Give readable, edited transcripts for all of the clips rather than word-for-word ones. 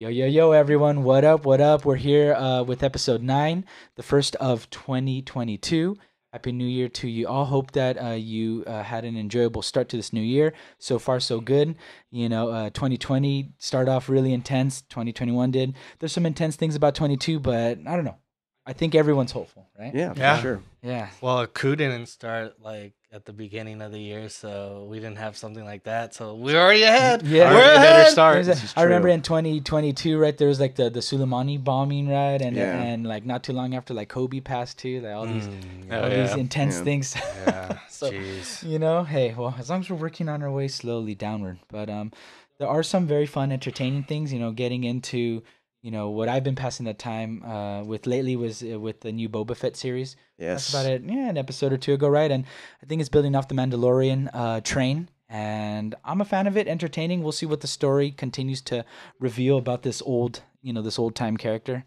Yo, yo, yo, everyone. What up? What up? We're here with episode 9, the first of 2022. Happy New Year to you all. Hope that you had an enjoyable start to this new year. So far, so good. 2020 started off really intense. 2021 did. There's some intense things about 22, but I don't know. I think everyone's hopeful, right? Yeah, for sure. Yeah. Well, coup didn't start at the beginning of the year, so we didn't have something like that. So we're already ahead. Yeah, we're already ahead. Start. I remember in 2022, right? There was like the Soleimani bombing, right? And like not too long after, like Kobe passed too. Like all these intense things. Yeah. So, jeez. hey, well, as long as we're working on our way slowly downward, but there are some very fun, entertaining things. Getting into what I've been passing the time with lately was with the new Boba Fett series. Yes. That's about it. Yeah, an episode or two ago, right? And I think it's building off the Mandalorian train. And I'm a fan of it, entertaining. We'll see what the story continues to reveal about this old time character,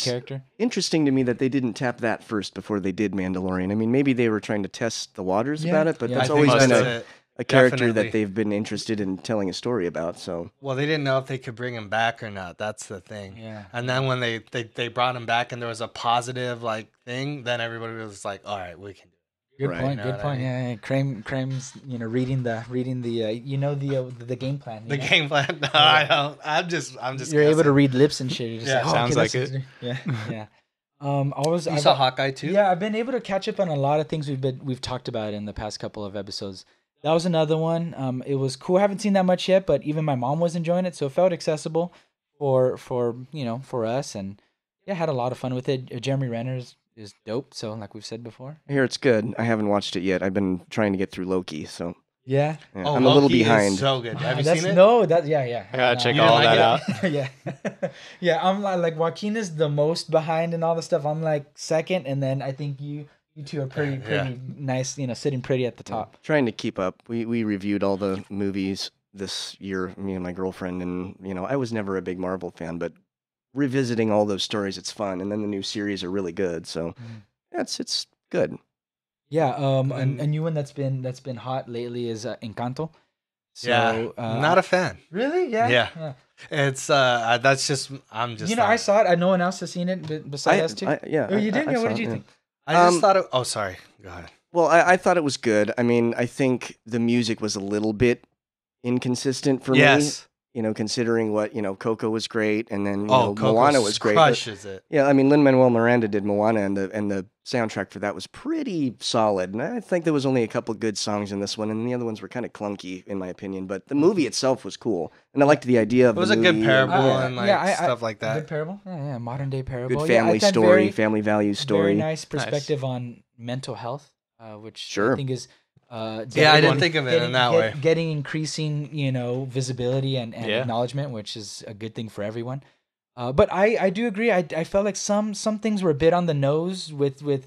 character. Interesting to me that they didn't tap that first before they did Mandalorian. I mean, maybe they were trying to test the waters about it, but that's always been a character that they've been interested in telling a story about. So, well, they didn't know if they could bring him back or not. That's the thing. Yeah. And then when they brought him back and there was a positive thing, then everybody was like, "All right, we can do it." Good point. Good point. Yeah, Kramer's reading the the game plan. The game plan. No, I don't. I'm just. You're able to read lips and shit. You're just like, sounds like it. Yeah, yeah. You saw Hawkeye too? Yeah, I've been able to catch up on a lot of things we've talked about in the past couple of episodes. That was another one. It was cool. I haven't seen that much yet, but even my mom was enjoying it, so it felt accessible for us, and yeah, had a lot of fun with it. Jeremy Renner is dope. So like we've said before, I hear it's good. I haven't watched it yet. I've been trying to get through Loki, so yeah. I'm a little behind. Is so good. Have you seen it? No, I gotta check all that out. Yeah, yeah. I'm like Joaquin is the most behind in all the stuff. I'm like second, and then I think you two are pretty nice. Sitting pretty at the top. Trying to keep up. We reviewed all the movies this year, me and my girlfriend, and I was never a big Marvel fan, but revisiting all those stories, it's fun, and then the new series are really good. So it's good. Yeah. A new one that's been hot lately is Encanto. So, not a fan. Really? Yeah. It's that's just I'm just. I saw it. No one else has seen it besides us two. Oh, you did? What did you think? I just thought it. Oh, sorry. Go ahead. Well, I thought it was good. I mean, I think the music was a little bit inconsistent for me. Considering what, Coco was great, and then Moana was great. Crushes it. Yeah, I mean, Lin-Manuel Miranda did Moana, and the soundtrack for that was pretty solid. And I think there was only a couple good songs in this one, and the other ones were kind of clunky, in my opinion. But the movie itself was cool, and I liked the idea of it was a good parable and stuff like that. Good parable, yeah, modern day parable. Good family story, family values story. Very nice perspective on mental health, which I think is. I didn't think of it in that way. Getting increasing, visibility and acknowledgement, which is a good thing for everyone. But I do agree. I felt like some things were a bit on the nose with it.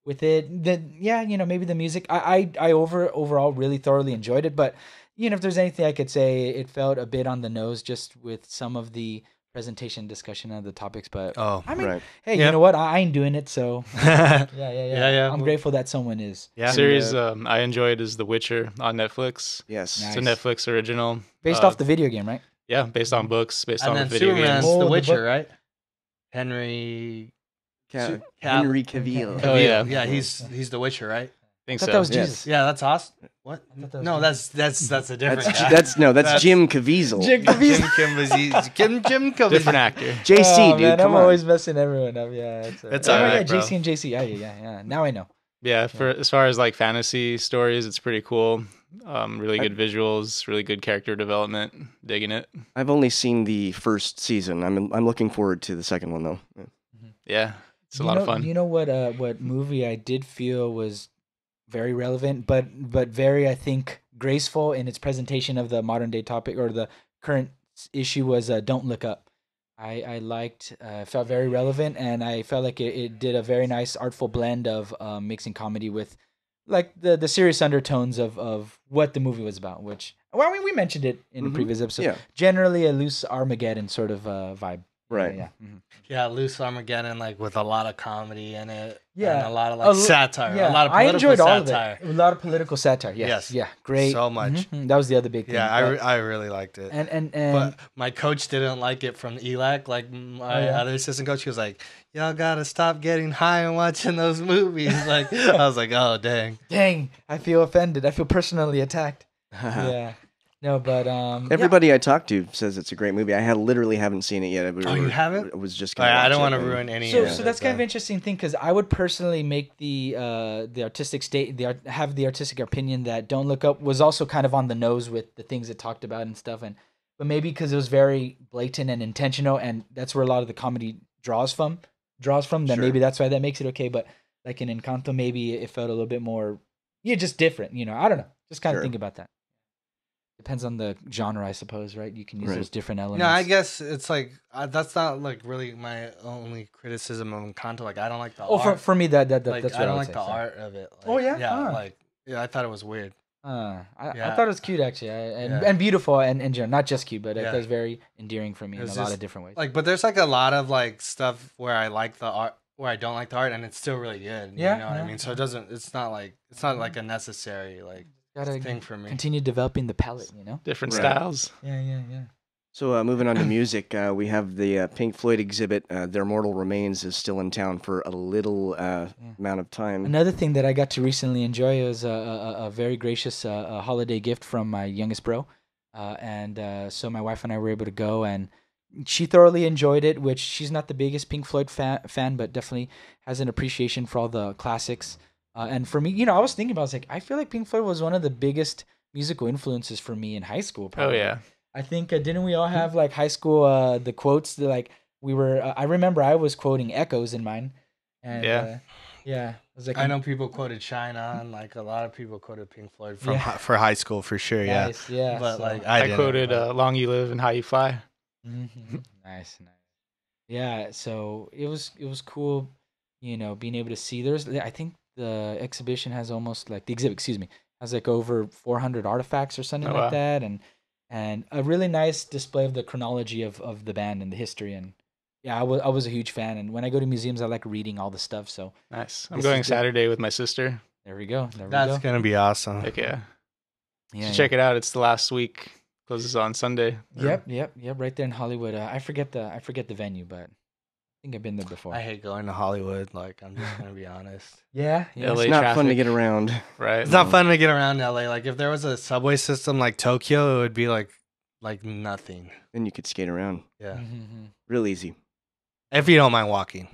Maybe the music. I overall really thoroughly enjoyed it. But if there's anything I could say, it felt a bit on the nose just with some of the presentation discussion of the topics. But I mean, hey, you know what? I ain't doing it, so yeah. I'm grateful that someone is. Yeah. Series I enjoyed is The Witcher on Netflix. Yes, nice. It's a Netflix original, based off the video game, right? Yeah, based on books, based on the video Superman's games. The Witcher, right? Henry Cavill. Oh yeah, he's The Witcher, right? I thought that was Jesus. Yeah, that's awesome. What? No, that's a different guy. That's Jim Caviezel. Jim Caviezel. Different actor. JC, dude. I'm always messing everyone up. Yeah, it's all right, bro. JC and JC. Yeah. Now I know. Yeah, as far as like fantasy stories, it's pretty cool. Really good visuals, really good character development. Digging it. I've only seen the first season. I'm looking forward to the second one though. Yeah, it's a lot of fun. You know what movie I did feel was very relevant, but very, I think, graceful in its presentation of the modern day topic or the current issue was Don't Look Up. I liked, felt very relevant, and I felt like it did a very nice artful blend of mixing comedy with like the serious undertones of what the movie was about, which, well, we mentioned it in a previous episode. Yeah. Generally a loose Armageddon sort of vibe. Right. Yeah. Mhm. Yeah, Loose Armageddon, like with a lot of comedy in it. Yeah. And a lot of like satire. Yeah, A lot of I political enjoyed all satire. of it. A lot of political satire. Yes. Yes. Yeah. Great. So much. Mhm. That was the other big thing. Yeah, But- I really liked it. and But my coach didn't like it from ELAC. Like my other assistant coach, he was like, "Y'all gotta stop getting high and watching those movies." Like I was like, "Oh dang, dang, I feel offended. I feel personally attacked. Yeah. No, but Everybody I talked to says it's a great movie. I literally haven't seen it yet. Oh, you haven't? I was just. I don't want to ruin any. So, of so it, that's kind of but- interesting thing because I would personally make the artistic have the artistic opinion that Don't Look Up was also kind of on the nose with the things it talked about and stuff, but maybe because it was very blatant and intentional, and that's where a lot of the comedy draws from. Then Sure. maybe that's why that makes it okay. But like in Encanto, maybe it felt a little bit more, just different. I don't know. Just kind of Sure. think about that. Depends on the genre, I suppose, right? You can use Right. those different elements. No, I guess it's like that's not like really my only criticism of Encanto. Like I don't like the art. For me, that's like what I don't would like say, the so. art of it. Like, Oh, yeah? yeah, Ah. I thought it was weird. I Yeah. thought it was cute actually, Yeah. and beautiful, and general, not just cute, but Yeah. it was very endearing for me It in a was lot just, of different ways. Like, but there's like a lot of like stuff where I like the art, where I don't like the art, and it's still really good. Yeah, You know what yeah. I mean? So it's not like a necessary like Gotta thing for me. continue developing the palette, Different Right. styles. Yeah. So moving on to music, we have the Pink Floyd exhibit. Their Mortal Remains is still in town for a little amount of time. Another thing that I got to recently enjoy was a very gracious holiday gift from my youngest bro, and so my wife and I were able to go, and she thoroughly enjoyed it. Which she's not the biggest Pink Floyd fan, but definitely has an appreciation for all the classics. And for me, I was thinking about, I feel like Pink Floyd was one of the biggest musical influences for me in high school. Probably. Oh yeah. I think didn't we all have like high school the quotes that, like we were? I remember I was quoting Echoes in mine, and yeah. It was like I know people quoted Shine On, like a lot of people quoted Pink Floyd from Yeah. for high school for sure. nice, yeah. But so- like I didn't, quoted but- "Long You Live and High You Fly." nice. Yeah, so it was cool, being able to see. I think the exhibition has almost like the exhibit, excuse me, has like over 400 artifacts or something Oh, like wow. that, and a really nice display of the chronology of the band and the history. And yeah, I was a huge fan, and when I go to museums, I like reading all the stuff. So Nice. I'm This going is good. Saturday with my sister. there we go. That's gonna be awesome. Heck yeah. Yeah, Check it out. It's the last week. Closes on Sunday. Yep. Right there in Hollywood. I forget the venue, but I think I've been there before. I hate going to Hollywood. Like I'm just gonna be honest. Yeah. LA It's not fun to traffic. get around. Right. It's not fun to get around LA. Like if there was a subway system like Tokyo, it would be like nothing. Then you could skate around Yeah. Mhm. real easy. If you don't mind walking.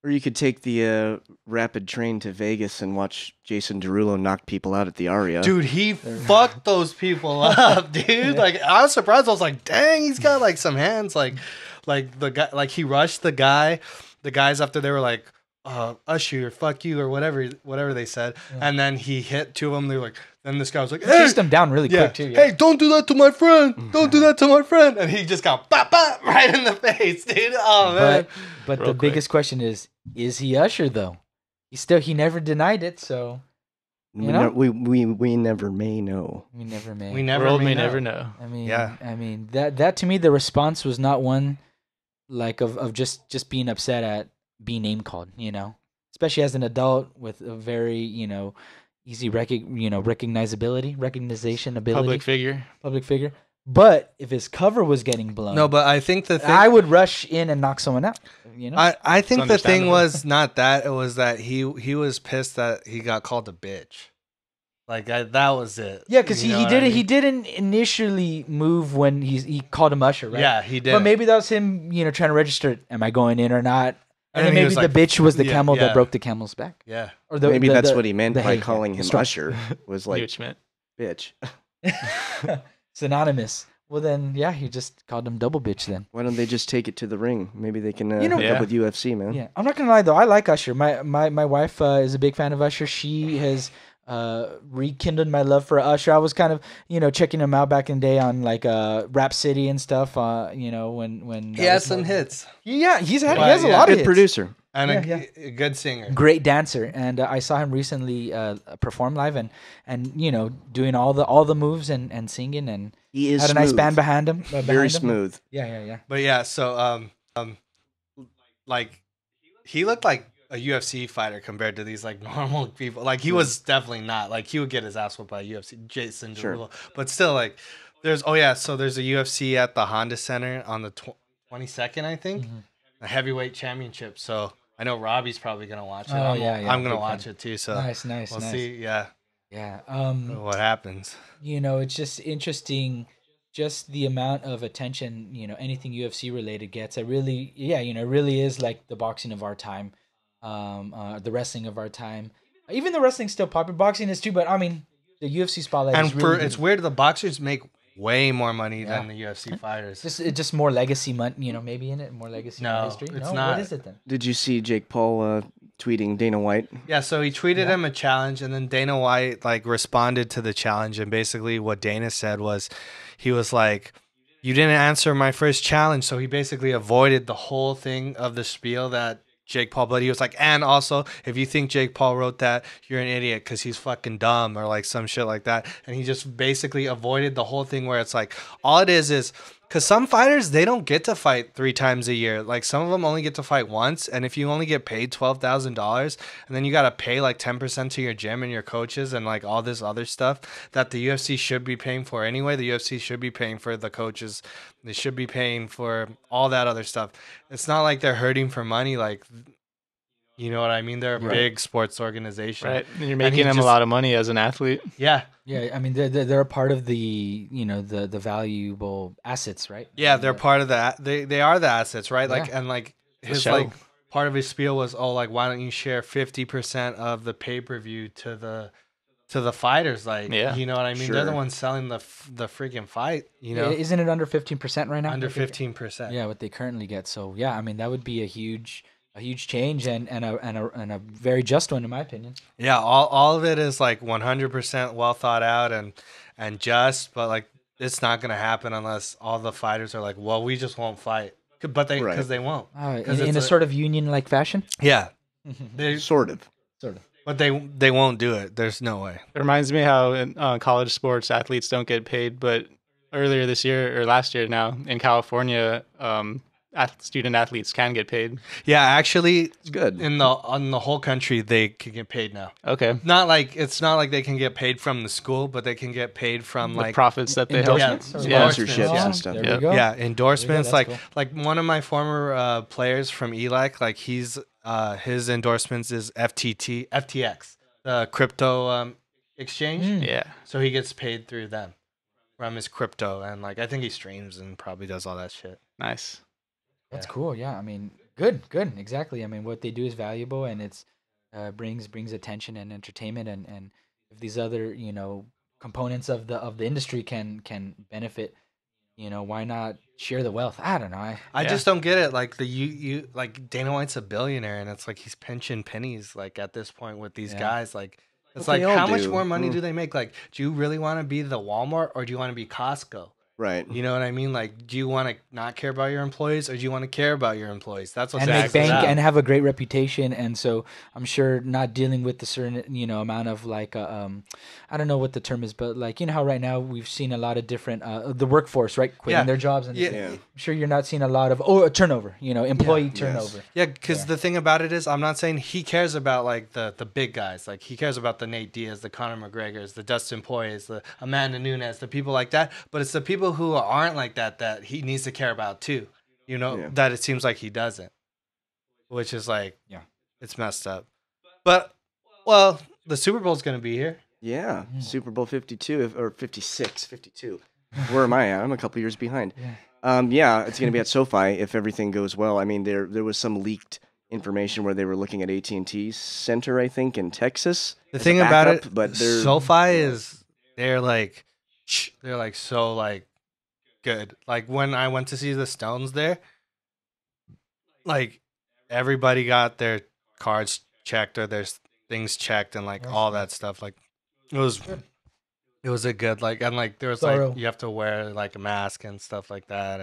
Or you could take the rapid train to Vegas and watch Jason Derulo knock people out at the Aria. Dude, he fucked those people up, dude. Like I was surprised. I was like, dang, he's got like some hands. Like the guy, like he rushed the guys after they were like, Usher, fuck you, or whatever they said. Yeah. And then he hit two of them. They were like, then this guy was like, He hey, chased them down really yeah, quick too. Yeah. hey, don't do that to my friend. Don't do that to my friend. And he just got bop, bop, right in the face, dude. Oh man. But Real the quick. biggest question is he Usher though? He never denied it, so we, you know? we never may know. we never may. We never World may know. never know. I mean, Yeah. that to me the response was not one like of just being upset at being name called, especially as an adult with a very easy recognition ability, Public figure. public figure. But if his cover was getting blown, No, but I think the thing I would rush in and knock someone out. I think It's the thing understandable. was not that. It was that he was pissed that he got called a bitch. Like that was it. Yeah, because You know he what I didn't mean? he didn't initially move when he called him Usher, right? Yeah, he did. But maybe that was him, trying to register. Am I going in or not? And And then he maybe was the like, bitch was the yeah, camel yeah. that broke the camel's back. Yeah. Or Maybe that's what he meant the by hay, calling the him straw. Usher. Was Like, like, Schmidt. bitch. Synonymous. Well then, yeah, he just called him double bitch then. Why don't they just take it to the ring? Maybe they can You know- hook Yeah. up with UFC, man. Yeah, I'm not gonna lie though. I like Usher. My wife is a big fan of Usher. She has rekindled my love for Usher. I was kind of checking him out back in the day on like Rap City and stuff. When He that has was some more- hits. Yeah, he has a Yeah. lot of Good hits. producer. And Yeah, a good singer. Great dancer, and I saw him recently perform live and doing all the moves and singing and He is had a nice smooth. band behind him. Very smooth. Yeah. But yeah, so like he looked like a UFC fighter compared to these like normal people. Like he was definitely not. Like he would get his ass whooped by UFC Jason Sure. Derulo. But still, like there's so there's a UFC at the Honda Center on the 22nd, I think, a heavyweight championship. So I know Robbie's probably gonna watch it. Oh, I'm gonna big watch fan. it too. So Nice. we'll see. Yeah, Yeah. what happens. It's just interesting, just the amount of attention, anything UFC related gets. It really, it really is like the boxing of our time, the wrestling of our time. Even the wrestling's still popular. Boxing is too, but I mean, the UFC spotlight And is really it's weird. The boxers make way more money Yeah. than the UFC fighters. just more legacy money, maybe in it, more legacy No, history. it's No, not. what is it then? Did you see Jake Paul tweeting Dana White? Yeah, so he tweeted him a challenge, and then Dana White like responded to the challenge, and basically what Dana said was, he was like, "You didn't answer my first challenge," so he basically avoided the whole thing of the spiel that Jake Paul. But he was like, and also, if you think Jake Paul wrote that, you're an idiot because he's fucking dumb or like some shit like that. And he just basically avoided the whole thing where it's like, all it is because some fighters, they don't get to fight 3 times a year. Like some of them only get to fight once. And if you only get paid $12,000 and then you got to pay like 10% to your gym and your coaches and like all this other stuff that the UFC should be paying for anyway, the UFC should be paying for the coaches. They should be paying for all that other stuff. It's not like they're hurting for money. Like, you know what I mean? They're a big sports organization. Right. And you're making them a lot of money as an athlete. Yeah. Yeah, I mean, they're a part of the, the valuable assets, right? Yeah, they're part of that. They are the assets, right? Like, Yeah. and like his show. like part of his spiel was, oh, like why don't you share 50% of the pay-per-view to the fighters? Like, Yeah. you know what I mean? They're the Sure. ones selling the freaking fight. You know, Isn't it under 15% right now? under I think? 15%. Yeah, what they currently get. So yeah, I mean, that would be a huge change and a very just one in my opinion. Yeah, all of it is like 100% well thought out and just, but like it's not gonna happen unless all the fighters are like, well, we just won't fight, but they Right. because they won't. In a sort of union-like fashion. Yeah, they Sort of. Sort of. but they won't do it. There's no way. It reminds me how in college sports athletes don't get paid, but earlier this year or last year now in California, student athletes can get paid. Yeah, actually, It's good. on the whole country they can get paid now. Okay. It's not like they can get paid from the school, but they can get paid from The like profits that they help. Endorsements? Yeah. Sponsorships and stuff. There Yeah. we go. yeah, endorsements. That's Like cool. like one of my former players from ELAC, like he's his endorsements is FTX, the crypto exchange. Yeah. So he gets paid through them from his crypto, and like I think he streams and probably does all that shit. Nice. That's cool. Yeah, I mean, good, exactly. I mean, what they do is valuable, and it's brings attention and entertainment, and if these other components of the industry can benefit, why not share the wealth? I don't know. I Yeah. just don't get it. Like you like Dana White's a billionaire, and it's like he's pinching pennies. Like at this point with these Yeah. guys, like it's But like they all how much do. more money Mm. do they make? Like, do you really want to be the Walmart or do you want to be Costco? Right. You know what I mean? Like, do you want to not care about your employees or do you want to care about your employees? That's what's and make Exactly. bank Yeah. and have a great reputation, and so I'm sure not dealing with the certain amount of like I don't know what the term is, but like how right now we've seen a lot of different the workforce quitting Yeah. their jobs, and Yeah. Yeah. I'm sure you're not seeing a lot of turnover, employee turnover. Yeah, because Yeah. the thing about it is, I'm not saying he cares about like the big guys. Like he cares about the Nate Diaz, the Conor McGregors, the Dustin Poiriers, the Amanda Nunes, the people like that. But it's the people who aren't like that he needs to care about too. Yeah. That it seems like he doesn't, which is like, Yeah. it's messed up. But well, the Super Bowl's gonna be here. Yeah. Super Bowl 52 or 56, 52. Where am I at? I'm a couple years behind. Yeah. It's going to be at SoFi if everything goes well. I mean, there was some leaked information where they were looking at AT&T Center, I think, in Texas. The as a thing about backup, it, but they're SoFi is they're like so like good. Like when I went to see the Stones there, like everybody got their cards checked or their things checked and like all that stuff. Like it was a good like, and like there was Thorough. like you have to wear like a mask and stuff like that,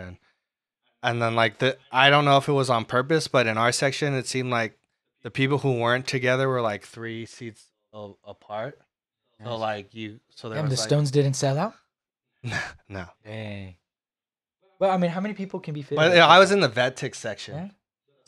and then like I don't know if it was on purpose, but in our section it seemed like the people who weren't together were like 3 seats apart. So Nice. like so there Damn, was the like, Stones didn't sell out. no. Dang. Well, I mean, how many people can be fit? But I was in the vet tick section. Yeah.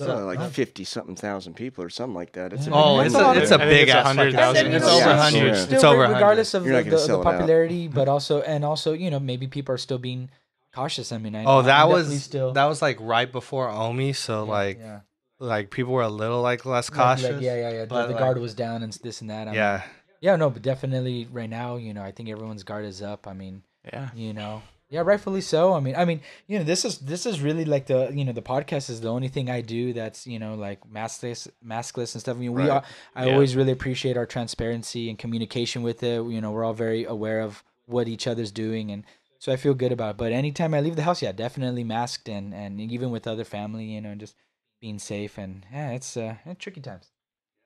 So like Oh. 50-something thousand people or something like that. It's a Yeah. big Oh, number. it's a I think big it's ass 100,000. fucking- And, It's you know, over yeah, 100. so, Still, It's over 100. regardless of You're not gonna the sell it out. popularity, but also, you know, maybe people are still being cautious. I mean, Oh, I'm that definitely was still that was like right before Omi, so yeah. like people were a little like less Like, cautious. yeah. but, The like, guard was down and this and that. I mean, Yeah. yeah, no, but definitely right now, you know, I think everyone's guard is up. I mean, Yeah. you know, yeah, rightfully so. I mean, you know, this is really like the, you know, the podcast is the only thing I do that's, you know, like maskless and stuff. I mean, Right. I Yeah. always really appreciate our transparency and communication with it. You know, we're all very aware of what each other's doing, and so I feel good about it. But anytime I leave the house, yeah, definitely masked, and even with other family, you know, just being safe. And yeah, it's tricky times.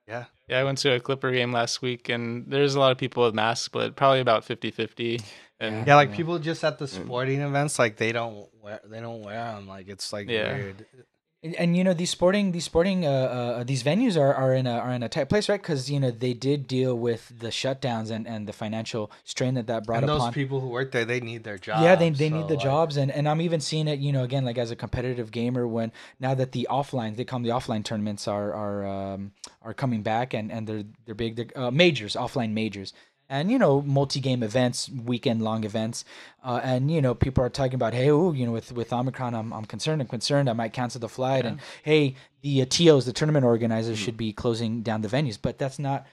Yeah. Yeah, I went to a Clipper game last week, and there's a lot of people with masks, but probably about 50-50. And Yeah, like Yeah. people just at the sporting events, like they don't wear them. Like it's like Yeah. weird. And you know, these sporting these venues are in a tight place, right? Because you know they did deal with the shutdowns and the financial strain that brought And those upon. people who work there, they need their jobs. Yeah, they so, need the like, jobs, and I'm even seeing it, you know, again, like as a competitive gamer, when now that the offline, they call them the offline tournaments are coming back, and they're big, majors, offline majors, and you know, multi-game events, weekend long events, and you know, people are talking about, hey, ooh, you know, with Omicron, I'm concerned, I might cancel the flight, and hey, the TOs, the tournament organizers, should be closing down the venues, but that's not.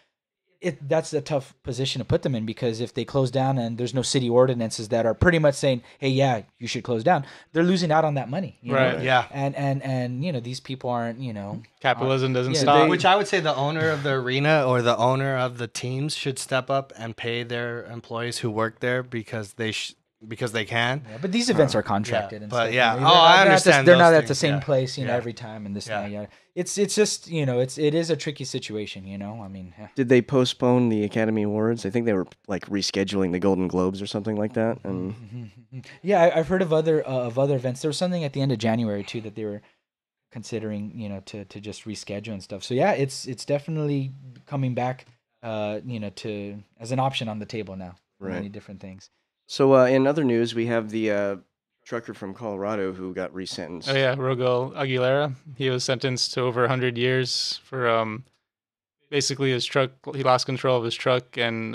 That's a tough position to put them in, because if they close down and there's no city ordinances that are pretty much saying, hey, yeah, you should close down, they're losing out on that money. You Right. know? Yeah. And you know, these people aren't, you know, capitalism doesn't Yeah, stop. Which I would say the owner of the arena or the owner of the teams should step up and pay their employees who work there because they can. yeah, but these events are contracted. Yeah, and but stuff, yeah. you know, Oh, I they're not understand They're those not at the things, same yeah. place, you know, Yeah. every time and this Yeah. and that. Yeah. It's just, you know, it is a tricky situation, you know. I mean, yeah. Did they postpone the Academy Awards? I think they were like rescheduling the Golden Globes or something like that. And Yeah, I've heard of other events. There was something at the end of January too that they were considering, you know, to just reschedule and stuff. So yeah, it's definitely coming back, you know, to as an option on the table now for Right. many different things. so, in other news, we have the trucker from Colorado who got resentenced. Oh yeah, Rogel Aguilera. He was sentenced to over 100 years for basically his truck. He lost control of his truck, and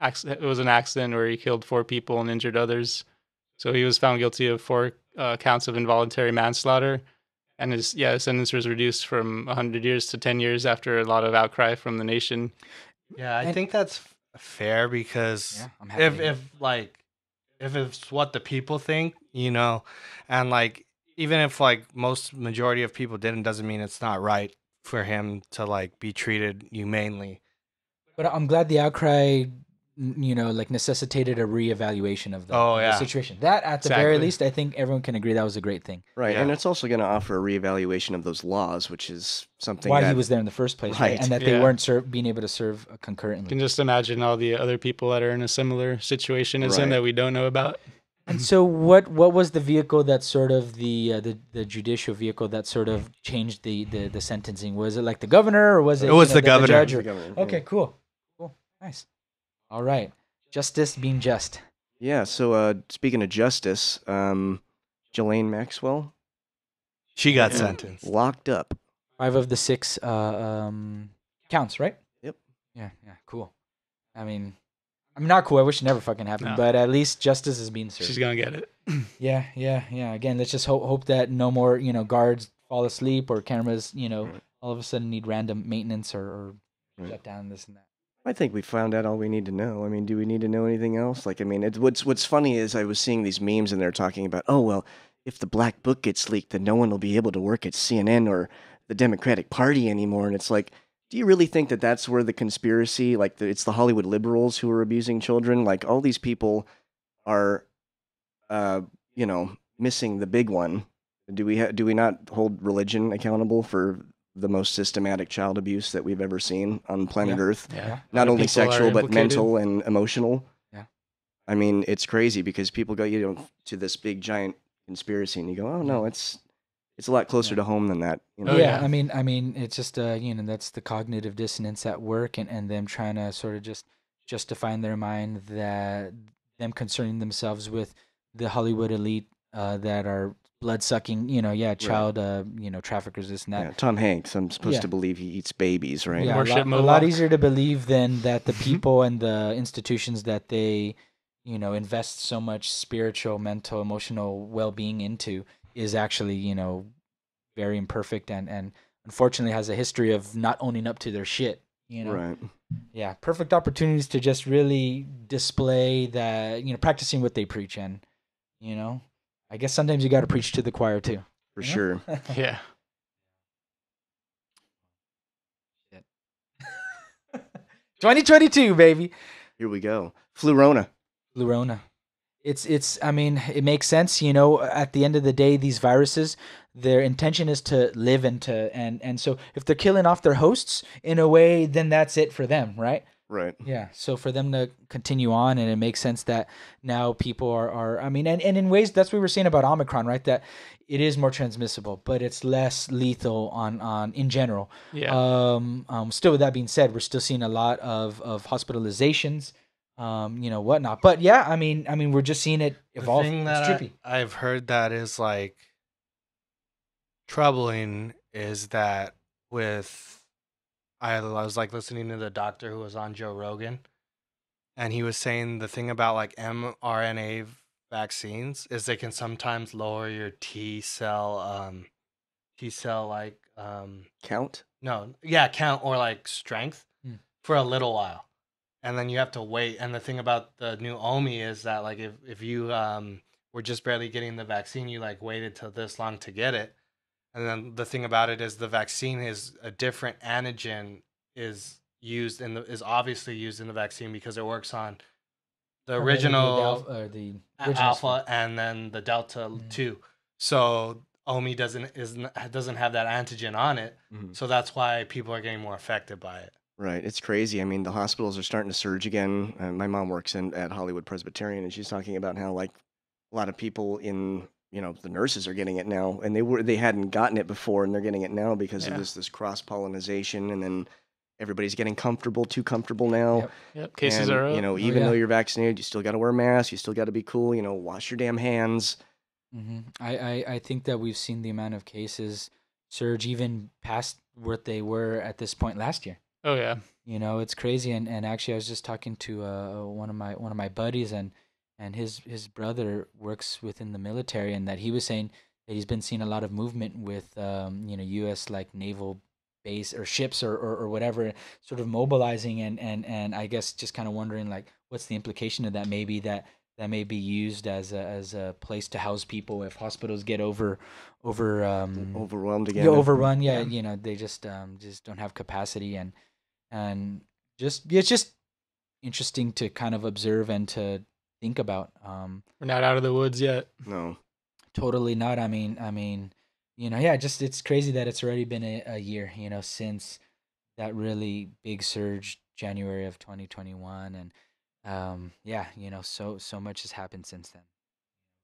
it was an accident where he killed 4 people and injured others. So he was found guilty of 4 counts of involuntary manslaughter, and his sentence was reduced from 100 years to 10 years after a lot of outcry from the nation. Yeah, I And- think that's fair because Yeah, I'm happy to hear if it's what the people think, you know, and like even if like most majority of people didn't, doesn't mean it's not right for him to like be treated humanely. But I'm glad the outcry, you know, like necessitated a reevaluation of the situation. That at the very Exactly. least, I think everyone can agree that was a great thing. Right, Yeah. and it's also going to offer a reevaluation of those laws, which is something Why that he was there in the first place, right? Right. And that they Yeah. weren't being able to serve concurrently. You can just imagine all the other people that are in a similar situation as him Right. that we don't know about. And so, what was the vehicle that sort of the judicial vehicle that sort of changed the sentencing? Was it like the governor, or was it? It was you know, the governor. judge The or- governor, Okay, yeah. cool, nice. All right, justice being just. Yeah, so speaking of justice, Ghislaine Maxwell She got Yeah. sentenced. locked up. 5 of the 6 counts, right? Yep. Yeah, cool. I mean, I'm not cool. I wish it never fucking happened, No. but at least justice is being served. She's gonna get it. Yeah. Again, let's just hope that no more, you know, guards fall asleep or cameras, you know, Right. all of a sudden need random maintenance or Right. shut down this and that. I think we found out all we need to know. I mean, do we need to know anything else? Like, I mean, what's funny is I was seeing these memes and they're talking about, oh well, if the black book gets leaked, then no one will be able to work at CNN or the Democratic Party anymore. And it's like, do you really think that that's where the conspiracy, like, it's the Hollywood liberals who are abusing children? Like, all these people are, you know, missing the big one. Do we not hold religion accountable for the most systematic child abuse that we've ever seen on planet Yeah. Earth? Yeah. Not Other only people are sexual, but implicated. mental and emotional. Yeah. I mean, it's crazy because people go, you know, to this big giant conspiracy, and you go, oh no, it's a lot closer Yeah. to home than that. You know? Oh, yeah, yeah. I mean, it's just you know, that's the cognitive dissonance at work, and them trying to sort of just justify in their mind that them concerning themselves with the Hollywood elite that are blood sucking, child, traffickers, this and that. Yeah, Tom Hanks. I'm supposed Yeah. to believe he eats babies, right? Yeah, Worship a lot Moloch. easier to believe than that the people and the institutions that they, invest so much spiritual, mental, emotional well-being into is actually, very imperfect and unfortunately has a history of not owning up to their shit, Right. Yeah, perfect opportunities to just really display that, practicing what they preach. And, I guess sometimes you got to preach to the choir too. For you know? sure. Yeah. 2022, baby. Here we go. Flurona. Flurona. I mean, it makes sense, at the end of the day, these viruses, their intention is to live and so if they're killing off their hosts in a way, then that's it for them, right? Right. Yeah. So for them to continue on, and it makes sense that now people are I mean, and in ways that's what we were saying about Omicron, right? That it is more transmissible, but it's less lethal on in general. Yeah. Still, with that being said, we're still seeing a lot of hospitalizations, whatnot. But yeah, I mean, we're just seeing it evolve. The thing It's that trippy. I've heard that is like troubling is that I was like listening to the doctor who was on Joe Rogan, and he was saying the thing about like mRNA vaccines is they can sometimes lower your T cell like Count. count or like strength Hmm. for a little while, and then you have to wait. And the thing about the new Omi is that like if you were just barely getting the vaccine, you like waited till this long to get it. And then the thing about it is the vaccine is a different antigen is obviously used in the vaccine because it works on the original The alpha and then the delta too. So Omi doesn't have that antigen on it, so that's why people are getting more affected by it. Right. It's crazy. I mean, the hospitals are starting to surge again. My mom works at Hollywood Presbyterian, and she's talking about how like a lot of people in the nurses are getting it now, and they hadn't gotten it before, and they're getting it now because of this cross pollination, and then everybody's getting too comfortable now. Yep. Cases and, are up. Even though you're vaccinated, you still got to wear a mask. You still got to be cool. Wash your damn hands. I think that we've seen the amount of cases surge even past what they were at this point last year. Oh yeah. It's crazy. And actually, I was just talking to one of my buddies, and his brother works within the military, and that he was saying that he's been seeing a lot of movement with U.S. like naval base or ships or whatever, sort of mobilizing, and I guess just kind of wondering like what's the implication of that, maybe that may be used as a place to house people if hospitals get overwhelmed again. overrun. They just don't have capacity, and just it's just interesting to kind of observe and to think about. We're not out of the woods yet. No, totally not. I mean, just it's crazy that it's already been a year, since that really big surge, January of 2021, and so much has happened since then.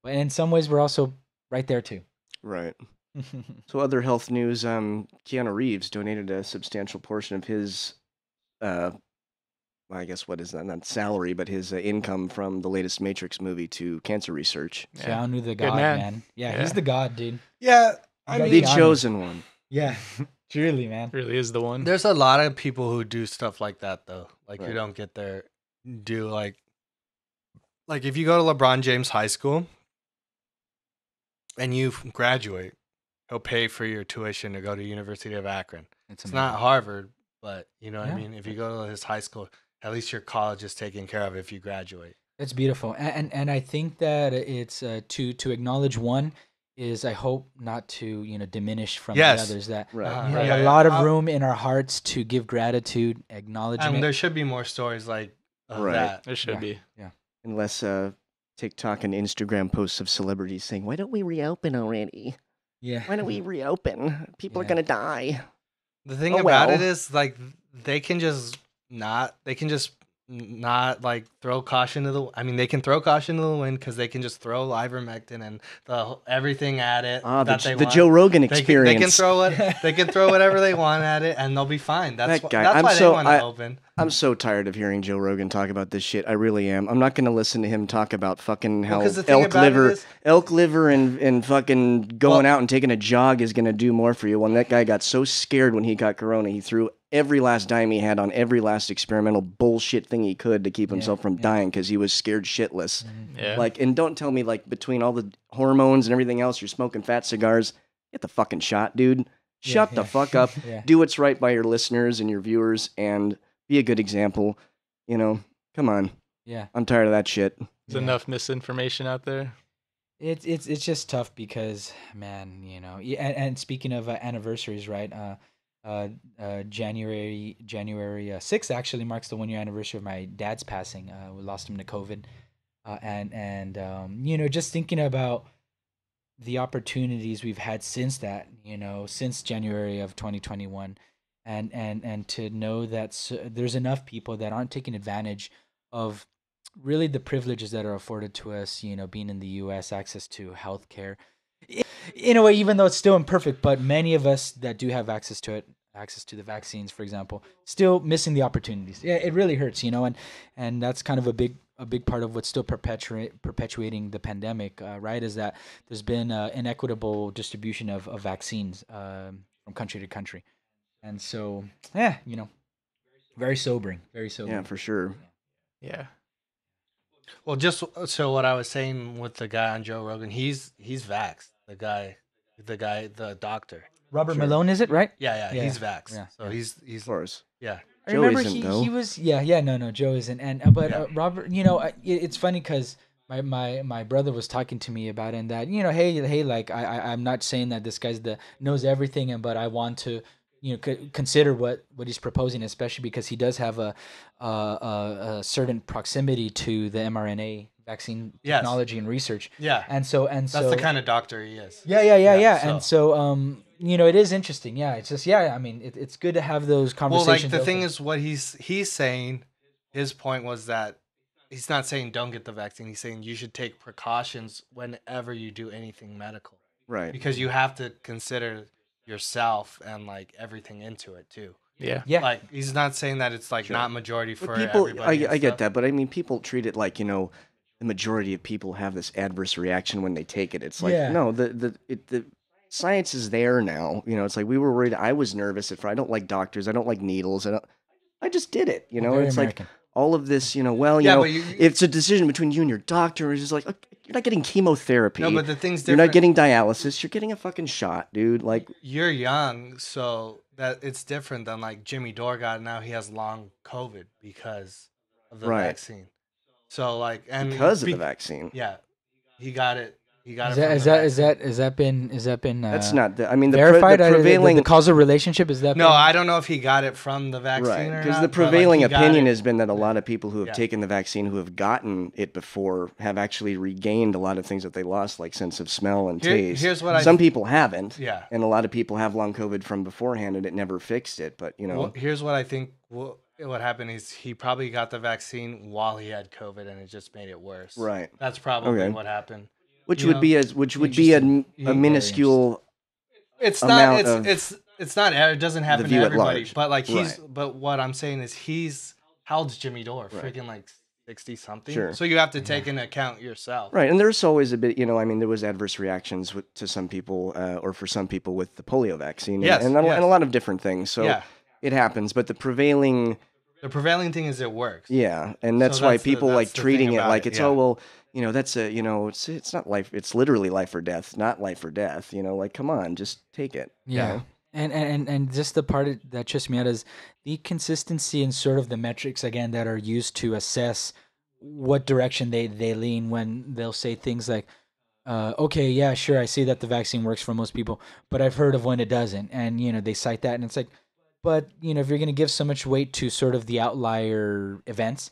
But in some ways, we're also right there too. Right. So other health news, Keanu Reeves donated a substantial portion of his, I guess what is that? Not salary, but his income from the latest Matrix movie to cancer research. Keanu the god, man. Yeah, he's the god, dude. Yeah, I mean, The chosen one. Yeah, truly, man. Really is the one. there's a lot of people who do stuff like that though. Like Right. you don't get there, do like if you go to LeBron James High School and you graduate, he'll pay for your tuition to go to University of Akron. It's not Harvard, but you know what I mean. If you go to his high school, at least your college is taken care of if you graduate. That's beautiful, and I think that it's to acknowledge one is, I hope not to diminish from the others, that Right. we have a lot of room in our hearts to give gratitude, acknowledgement. I mean, there should be more stories like Right. that. There should be. Unless TikTok and Instagram posts of celebrities saying, "Why don't we reopen already? Yeah. Why don't we reopen? People are gonna die." The thing Oh, about well. it is like they can just not like throw caution to the. I mean, they can throw caution to the wind because they can just throw ivermectin and everything at it that they the want. Joe Rogan They experience. they can throw whatever they want at it and they'll be fine. That's That guy, that's why they want to open. I'm so tired of hearing Joe Rogan talk about this shit. I really am. I'm not going to listen to him talk about fucking how 'cause the thing about it elk liver and fucking going out and taking a jog is going to do more for you. When that guy got so scared when he got corona, he threw every last dime he had on every last experimental bullshit thing he could to keep himself from dying because he was scared shitless. Yeah. Like, and don't tell me like between all the hormones and everything else, you're smoking fat cigars. Get the fucking shot, dude. Shut the fuck up. Yeah. Do what's right by your listeners and your viewers and be a good example. You know, come on. Yeah. I'm tired of that shit. There's enough misinformation out there. It's just tough because, man, you know, and speaking of anniversaries, right? January 6th actually marks the 1-year anniversary of my dad's passing. We lost him to COVID, and you know, just thinking about the opportunities we've had since that, you know, since January of 2021, and to know that there's enough people that aren't taking advantage of really the privileges that are afforded to us, you know, being in the U.S., access to healthcare. In a way, even though it's still imperfect, but many of us that do have access to it, access to the vaccines, for example, still missing the opportunities. Yeah, it really hurts, you know, and that's kind of a big part of what's still perpetuating the pandemic, right? Is that there's been inequitable distribution of vaccines from country to country, and so you know, very sobering. Yeah, for sure. Yeah. Well, just so what I was saying with the guy on Joe Rogan, he's vaxxed. The doctor. Robert Malone, is it right? Yeah, he's vaxxed. Yeah. So he's Of course. yeah. I Joe remember isn't, though. he was no Joe isn't, and but Robert, you know, it's funny because my brother was talking to me about it, and that, you know, hey like I'm not saying that this guy's knows everything, but I want to, you know, consider what he's proposing, especially because he does have a certain proximity to the mRNA vaccine technology and research. Yeah. And so That's the kind of doctor he is. Yeah. So- And so you know, it is interesting. Yeah, it's just I mean, it's good to have those Well, conversations. like the thing open. is, what he's saying, his point was that he's not saying don't get the vaccine. He's saying you should take precautions whenever you do anything medical, Right. because you have to consider yourself and like everything into it too. Yeah. Yeah. Like he's not saying that it's like Sure. not majority for But people, everybody. I get that, but I mean, people treat it like, you know, the majority of people have this adverse reaction when they take it. It's like, Yeah. no, the science is there now. You know, it's like we were worried. I was nervous at first. I don't like doctors. I don't like needles. I just did it. You know, Very it's American. like all of this. You know, well, you Yeah, know, but it's a decision between you and your doctor. It's just like you're not getting chemotherapy. No, but the thing's you're different. not getting dialysis. You're getting a fucking shot, dude. Like, You're young, so that it's different than like Jimmy Dore got. Now he has long COVID because of the Right. vaccine. So like, and because of the vaccine. Yeah, he got it. He got Is it. that from is the that vaccine. is that been That's not the. I mean, verified? the prevailing. The causal relationship is that No, been- I don't know if he got it from the vaccine Right, or because not. the but, like, prevailing he got opinion it. has been that a lot of people who have Yeah. taken the vaccine, who have gotten it before, have actually regained a lot of things that they lost, like sense of smell and taste. Here's what Some people haven't, Yeah. and a lot of people have long COVID from beforehand, and it never fixed it. But you know, Well, here's what I think. What happened is he probably got the vaccine while he had COVID, and it just made it worse. Right. That's probably Okay. what happened. which you would know, be a minuscule. It's not. amount It's not. It doesn't happen to view at everybody. large. But like Right. But what I'm saying is he's. How old's Jimmy Dore? Right. Freaking like 60 something. Sure. So you have to take into account yourself. Right, and there's always a bit, you know, I mean, there was adverse reactions to some people, or for some people with the polio vaccine, Yes, and yes. a lot of different things. So Yeah. it happens, but the prevailing, The prevailing thing is it works. yeah, and that's So why that's the- people that's like the thing treating it about like it, it's yeah. oh well, you know, that's a, you know, it's not life, it's literally life or death, not life or death. You know, like come on, just take it. you Yeah. know? And just the part that trips me out is the consistency and sort of the metrics again that are used to assess what direction they lean when they'll say things like, okay, yeah, sure, I see that the vaccine works for most people, but I've heard of when it doesn't. And, you know, they cite that and it's like, but, you know, if you're going to give so much weight to sort of the outlier events,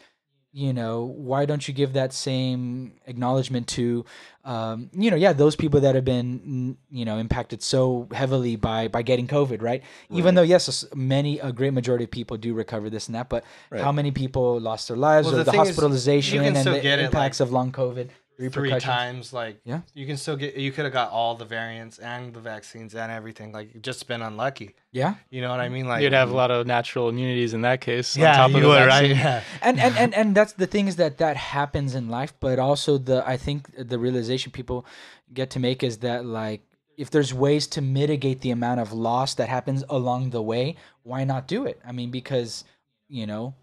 why don't you give that same acknowledgement to, those people that have been, impacted so heavily by getting COVID, right? Even though, yes, a great majority of people do recover this and that, but how many people lost their lives, Well, or the the thing is, hospitalization you can and still the get it, impacts of long COVID? 3 times, Yeah. you can still get. You could have got all the variants and the vaccines and everything. Like, just been unlucky. Yeah. You know what I mean? Like, You'd have a lot of natural immunities in that case. Yeah, on top you of the would, vaccine. right? Yeah. And that's the thing, is that happens in life, but also I think the realization people get to make is that, like, if there's ways to mitigate the amount of loss that happens along the way, why not do it? I mean, because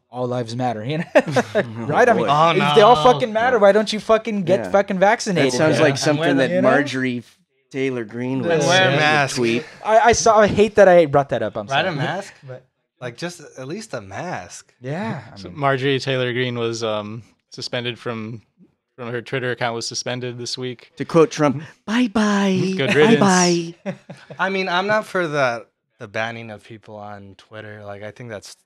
all lives matter, right? I mean, Oh, if they all no. fucking matter, why don't you fucking get fucking vaccinated? That sounds Yeah. like something And wear that the- Marjorie Taylor Greene would And wear a say, mask. tweet. I hate that I brought that up. I'm Right, sorry. a mask, but like, just at least a mask. Yeah. I So mean, Marjorie Taylor Greene was suspended from her Twitter account, was suspended this week. To quote Trump, bye-bye, Good riddance. bye-bye. I mean, I'm not for the banning of people on Twitter. Like, I think that's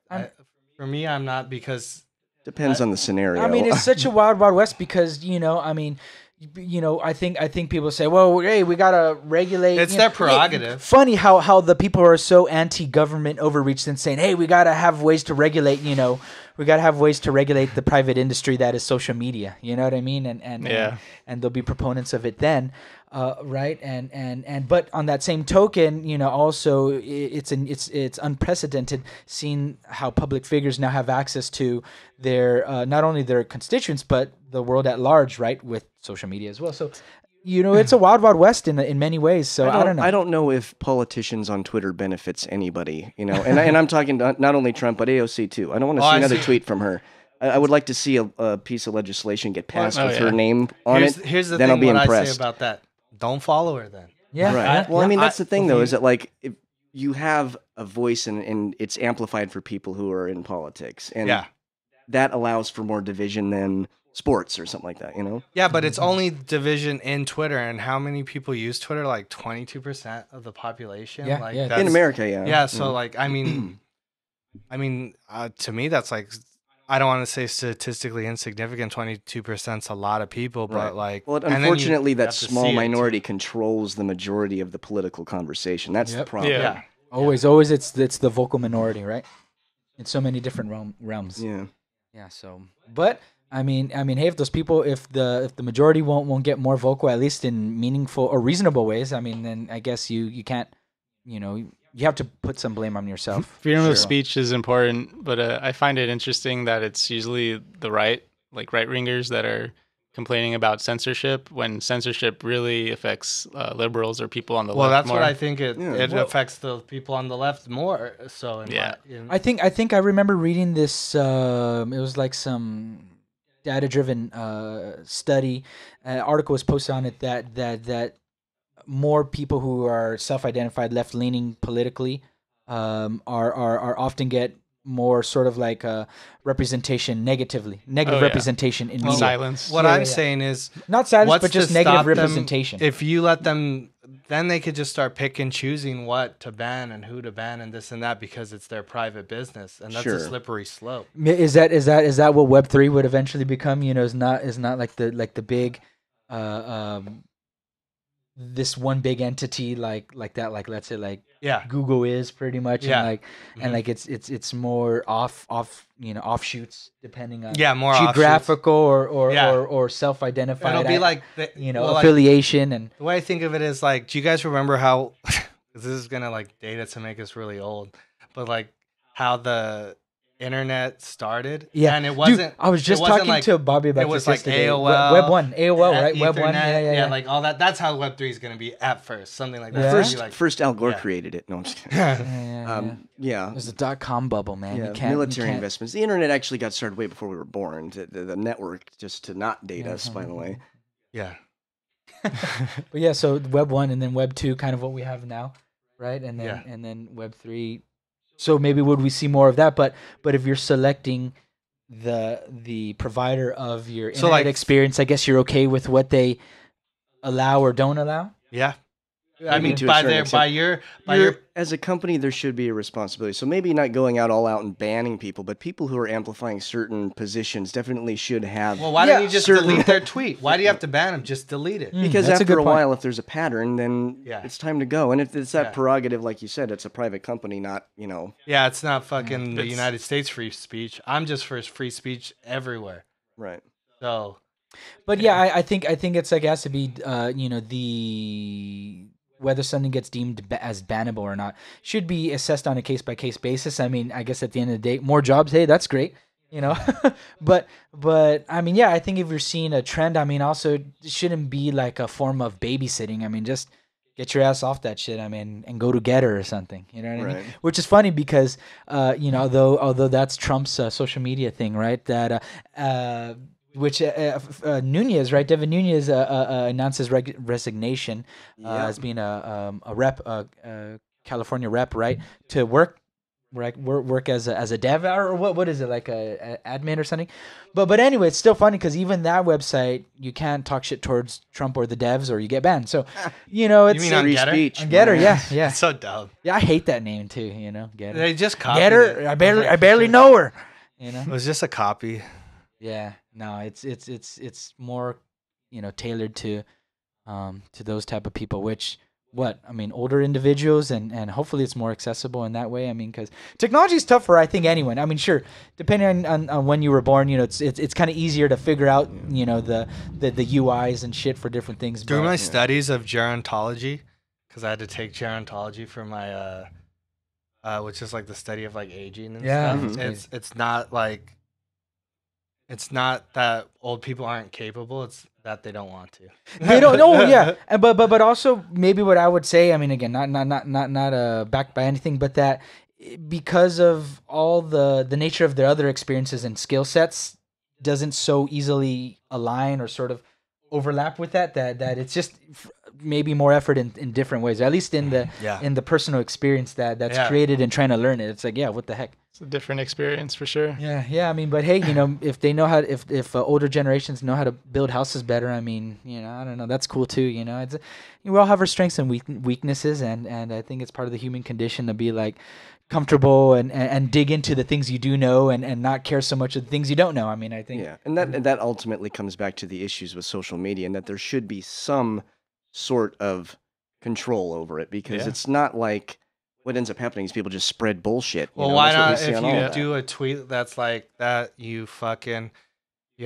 for me. I'm not, because Depends on the scenario. I mean, it's such a wild west because I mean, I think people say, well, hey, we gotta regulate. It's their prerogative. Funny how the people are so anti-government overreach and saying, hey, we gotta have ways to regulate. We gotta have ways to regulate the private industry that is social media. You know what I mean? And there'll be proponents of it then, right? And but on that same token, also it's unprecedented seeing how public figures now have access to their not only their constituents but the world at large, right, with social media as well. So, it's a wild west in many ways. So I don't know. I don't know if politicians on Twitter benefits anybody, and I'm talking not only Trump but AOC too. I don't want to see another tweet from her. I would like to see a piece of legislation get passed with her name on it. Here's the then thing. I'll be What impressed. I say about that: don't follow her then. Yeah. Right. Well, I mean, that's the thing, though, if is that, like, if you have a voice and it's amplified for people who are in politics, and that allows for more division than sports or something like that, Yeah, but it's only division in Twitter, and how many people use Twitter? Like 22% of the population. Yeah, like, yeah. that's- In America, yeah. Yeah, so like, I mean, to me, that's like, I don't want to say statistically insignificant. 22%'s a lot of people, but Right. like, Well, and then you unfortunately, that have to small see it, too. minority controls the majority of the political conversation. That's the Yep. problem. Yeah. Always, it's the vocal minority, right? In so many different realms. Yeah. Yeah. So, but I mean, hey, if those people, if the majority won't get more vocal, at least in meaningful or reasonable ways, I mean, then I guess you can't, you have to put some blame on yourself. Freedom of speech is important, but I find it interesting that it's usually the right wingers that are complaining about censorship, when censorship really affects liberals or people on the Well, left that's more. what I think. It Well- affects the people on the left more. So I think I remember reading this. It was like some data-driven study. Article was posted on it that more people who are self-identified left-leaning politically are often get more sort of like representation negative representation in media. silence. what Yeah, I'm yeah. saying is, Not silence, what's but just to negative stop them representation. If you let them, then they could just start pick and choosing what to ban and who to ban and this and that, because it's their private business, and that's Sure. a slippery slope. Is that what Web3 would eventually become? Is not like the big this one big entity like that, like let's say like Yeah. Google is pretty much, Yeah. and like it's more offshoots depending on Yeah, more geographical or Yeah. or self-identified. It'll be like affiliation and the way I think of it is like, do you guys remember how this is gonna like date it to make us really old, but like how the internet started? yeah. and it Dude, wasn't. I was just it wasn't talking like- to Bobby about it was this like yesterday. AOL, Web 1, AOL, right? Web 1, Ethernet, yeah, like all that. That's how Web3 is gonna be at first, something like that. Yeah. It's gonna First, be like, first Al Gore yeah. created it. No, I'm just kidding. yeah. Yeah. It was a .com bubble, man. Yeah, you can't, military you can't, investments. The internet actually got started way before we were born. The network, just to not date us, by the way. yeah. But yeah, so Web 1 and then Web 2, kind of what we have now, right? And then Yeah. and then Web 3. So maybe would we see more of that? But if you're selecting the provider of your internet like- experience, I guess you're okay with what they allow or don't allow. Yeah. I mean, to a by certain their, extent. by your, As a company, there should be a responsibility. So maybe not going out all out and banning people, but people who are amplifying certain positions definitely should have. well, why don't you just certain- delete their tweet? Why do you have to ban them? Just delete it. Because that's a after good a point. while, if there's a pattern, then Yeah. it's time to go. And if it's that Yeah. prerogative, like you said, it's a private company, not, Yeah, it's not fucking the It's- United States free speech. I'm just for free speech everywhere. right. So But yeah, I think it's like it has to be the whether something gets deemed as bannable or not should be assessed on a case by case basis. I mean, I guess at the end of the day, more jobs, hey, that's great, but I mean, yeah, I think if you're seeing a trend, I mean, also it shouldn't be like a form of babysitting. I mean, just get your ass off that shit. I mean, and go to Getter or something. You know what I mean? Right. Which is funny because although that's Trump's social media thing, right? That which Nunez, right? Devin Nunez announced his resignation as being a rep, California rep, right? To work as a dev or what is it, like a admin or something? But anyway, it's still funny because even that website, you can't talk shit towards Trump or the devs or you get banned. So it's you mean on Free Getter? speech. on Getter, man. yeah. It's so dumb. Yeah, I hate that name too. Getter. They just copied Getter. it. I barely know her. It was just a copy. Yeah, no, it's more, tailored to those type of people. Which I mean, older individuals, and hopefully it's more accessible in that way. I mean, because technology is tough for I think anyone. I mean, sure, depending on when you were born, it's kind of easier to figure out, the UIs and shit for different things. During but- my studies of gerontology, because I had to take gerontology for my, which is like the study of like aging and Yeah, stuff. that's It's not like, it's not that old people aren't capable. It's that they don't want to. They don't know, yeah. And but also maybe what I would say, I mean, again, not backed by anything, but that because of all the nature of their other experiences and skill sets doesn't so easily align or sort of overlap with that it's just maybe more effort in different ways, at least in the personal experience that's created and trying to learn it. It's like, yeah, what the heck. It's a different experience for sure. Yeah. I mean, but hey, if they know how, if older generations know how to build houses better, I mean, I don't know, that's cool too. It's we all have our strengths and weaknesses, and I think it's part of the human condition to be like comfortable and dig into the things you do know and not care so much of the things you don't know. I mean, I think And that ultimately comes back to the issues with social media, and that there should be some sort of control over it, because it's not like what ends up happening is people just spread bullshit. Well, why That's what not? we see If on all you of do a tweet that's like that, you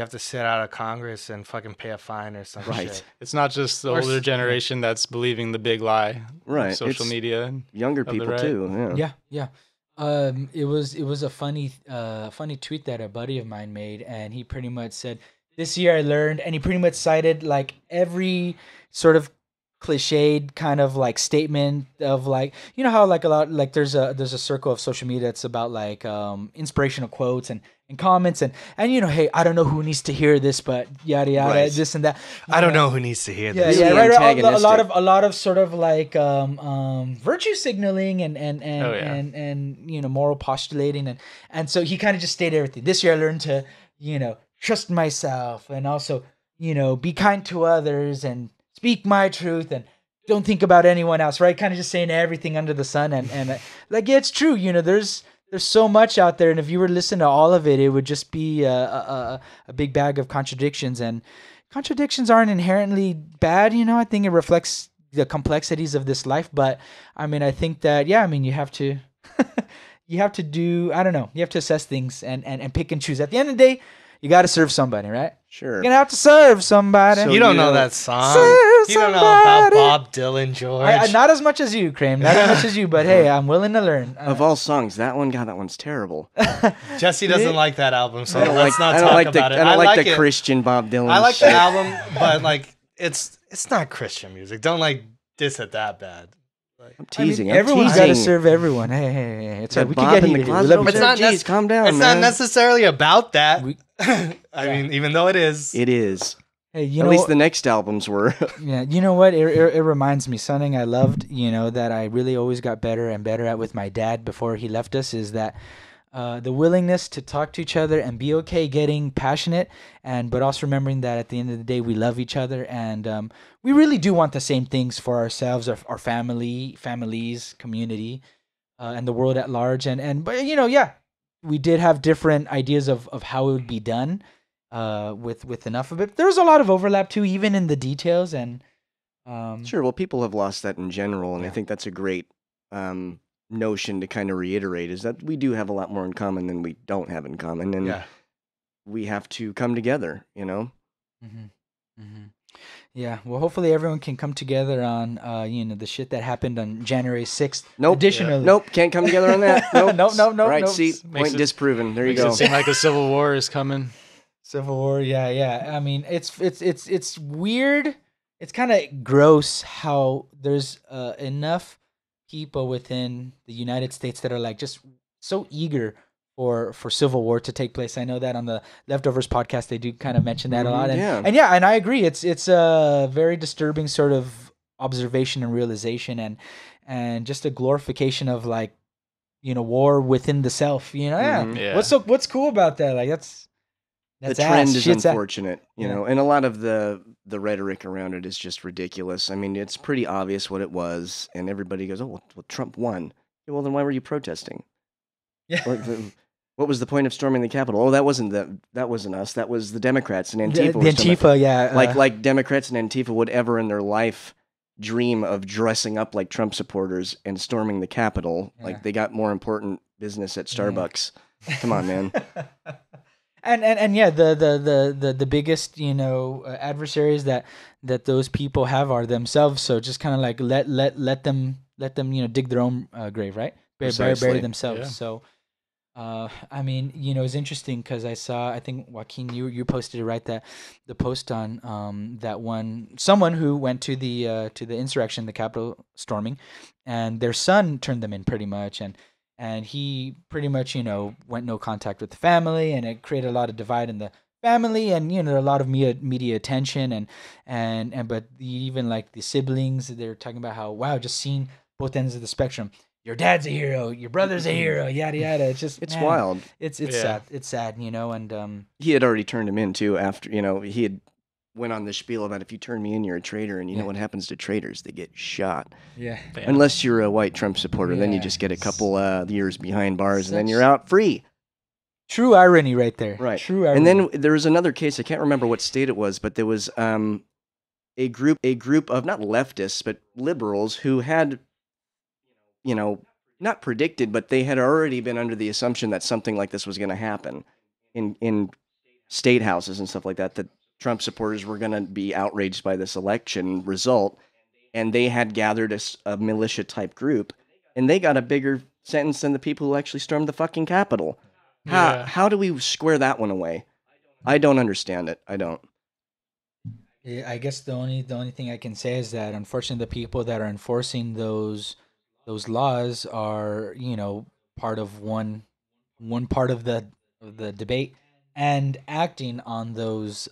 have to sit out of Congress and fucking pay a fine or something. Right. Shit. It's not just the Or older s- generation that's believing the big lie. of Right, Social it's- media. younger the people right. too. Yeah. It was a funny tweet that a buddy of mine made, and he pretty much said, "This year I learned," and he pretty much cited like every sort of cliched kind of like statement of like, how like a lot, like there's a circle of social media that's about like inspirational quotes and comments and hey, I don't know who needs to hear this, but yada yada, Right. this and that. I don't know who needs to hear Yeah, this. yeah, Really right. antagonistic. A lot of sort of like virtue signaling and moral postulating and so he kind of just stated everything. This year I learned to trust myself and also be kind to others and speak my truth and don't think about anyone else. Right, kind of just saying everything under the sun and like it's true. There's so much out there, and if you were to listen to all of it, it would just be a big bag of contradictions. And contradictions aren't inherently bad, I think it reflects the complexities of this life. But I mean, I think that you have to you have to do, I don't know, you have to assess things and pick and choose. At the end of the day, you got to serve somebody, right? Sure. You're gonna have to serve somebody. So You don't you know know- that song. Serve You don't know about somebody. Bob Dylan, George. Not as much as you, Kramer. Not as much as you, but hey, I'm willing to learn. Of all songs, that one's terrible. Jesse doesn't like that album, so I don't let's not I talk don't like the about it. I don't like the it. Christian Bob Dylan. I like shit. the album, but like it's not Christian music. Don't like diss it that bad. I'm teasing. Everyone's I'm got to teasing. serve everyone. Hey. It's That right. We can Bob get in the heated. We closet love over each there? other. not Jeez, calm down, It's man. not necessarily about that. We- I mean, even though it is. It is. Hey, At least the next albums were. Yeah, you know what? It reminds me something I loved. That I really always got better and better at with my dad before he left us is that the willingness to talk to each other and be okay getting passionate, but also remembering that at the end of the day we love each other, and we really do want the same things for ourselves, our families, community, and the world at large. But yeah, we did have different ideas of how it would be done. With enough of it, there's a lot of overlap too, even in the details. And Sure. Well, people have lost that in general, and I Yeah. think that's a great notion to kind of reiterate, is that we do have a lot more in common than we don't have in common, and Yeah. we have to come together, you know? Yeah, well, hopefully everyone can come together on the shit that happened on January 6th. Nope. Additionally, Nope, can't come together on that. Nope. Nope. All right, Nope. see, Makes point it- disproven. There you Makes go. it seem like a civil war is coming. Civil War. Yeah. I mean, it's weird. It's kind of gross how there's enough people within the United States that are like just so eager for Civil War to take place. I know that on the Leftovers podcast they do kind of mention that a lot, yeah. and I agree. It's a very disturbing sort of observation and realization, and just a glorification of like war within the self. Mhm. Yeah. What's cool about that? Like that's The trend ass. is Shit's unfortunate, you Yeah. know, and a lot of the rhetoric around it is just ridiculous. I mean, it's pretty obvious what it was, and everybody goes, "Oh, well Trump won." Yeah, well, then why were you protesting? Yeah. What was the point of storming the Capitol? Oh, that wasn't us. That was the Democrats and Antifa. The were storming- Antifa, yeah. like Democrats and Antifa would ever in their life dream of dressing up like Trump supporters and storming the Capitol. Yeah. Like they got more important business at Starbucks. Come on, man. and yeah, the biggest adversaries that those people have are themselves. So just kind of like let them dig their own grave, right? Bury Precisely. themselves. Yeah. So. I mean, it's interesting because I think Joaquin, you posted it right, that the post on that someone who went to the insurrection, the Capitol storming, and their son turned them in pretty much, and he pretty much went no contact with the family, and it created a lot of divide in the family, and a lot of media attention, and but even like the siblings, they're talking about how, wow, just seeing both ends of the spectrum. Your dad's a hero, your brother's a hero, yada yada. It's just It's man, wild. It's Yeah. sad. It's sad, and He had already turned him in too after, he had went on the spiel about if you turn me in, you're a traitor, and you know Yeah. what happens to traitors? They get shot. yeah. Yeah. Unless you're a white Trump supporter, then you Yeah. just get a couple years behind bars, and then Such- you're out free. True irony right there. Right. True irony. And then there was another case, I can't remember what state it was, but there was a group of not leftists, but liberals who had, not predicted, but they had already been under the assumption that something like this was going to happen in state houses and stuff like that, that Trump supporters were going to be outraged by this election result. And they had gathered a militia-type group, and they got a bigger sentence than the people who actually stormed the fucking Capitol. Yeah. How do we square that one away? I don't understand it. I don't. Yeah, I guess the only thing I can say is that unfortunately the people that are enforcing those laws are part of one part of the debate and acting on those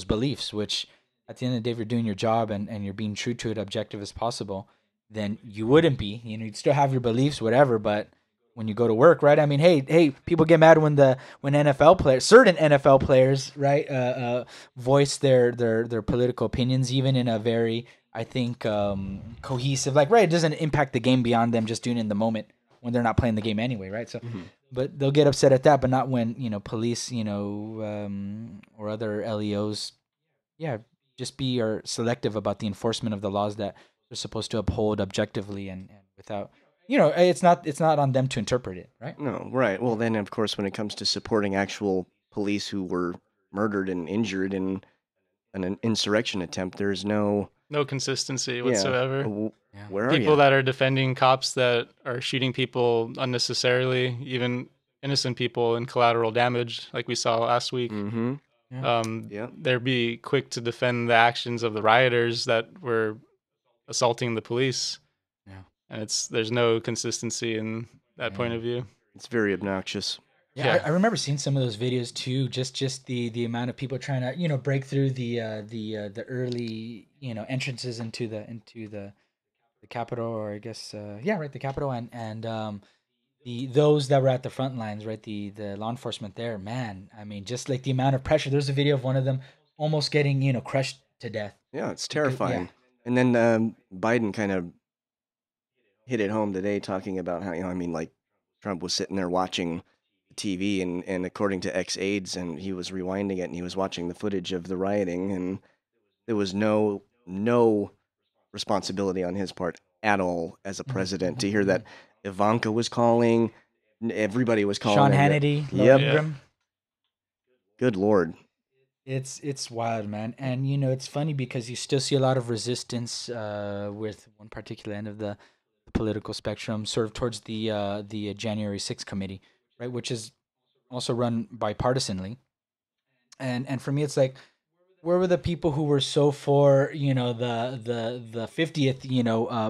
beliefs, which at the end of the day, if you're doing your job and you're being true to it, objective as possible, then you wouldn't be. You'd still have your beliefs, whatever, but when you go to work, right? I mean, hey, people get mad when NFL players, certain NFL players, right, voice their political opinions, even in a very, I think, cohesive, like, right, it doesn't impact the game beyond them just doing it in the moment when they're not playing the game anyway, right? So, but they'll get upset at that, but not when police, or other LEOs, yeah, just be selective about the enforcement of the laws that they're supposed to uphold objectively and without. It's not on them to interpret it, right? No, right. Well, then, of course, when it comes to supporting actual police who were murdered and injured in an insurrection attempt, there's no consistency yeah, whatsoever. Yeah. Where are People you? that are defending cops that are shooting people unnecessarily, even innocent people, in collateral damage, like we saw last week. Mm-hmm. Yeah. They'd be quick to defend the actions of the rioters that were assaulting the police. Yeah. And there's no consistency in that point of view. It's very obnoxious. Yeah, Yeah. I remember seeing some of those videos too. Just the amount of people trying to break through the early entrances into the Capitol, or I guess the Capitol, and those that were at the front lines, right? The law enforcement there, man. I mean, just like the amount of pressure. There's a video of one of them almost getting crushed to death. Yeah, it's Because- terrifying. yeah. And then Biden kind of hit it home today, talking about how I mean, like Trump was sitting there watching TV, and according to ex-aides, and he was rewinding it, and he was watching the footage of the rioting, and there was no responsibility on his part at all as a president. To hear that Ivanka was calling, everybody was calling. Sean him. Hannity, Yep. Laura Ingraham. Good Lord. It's wild, man. And it's funny because you still see a lot of resistance with one particular end of the political spectrum, sort of towards the January 6th committee, right, which is also run bipartisanly. And for me, it's like, where were the people who were so for the 50th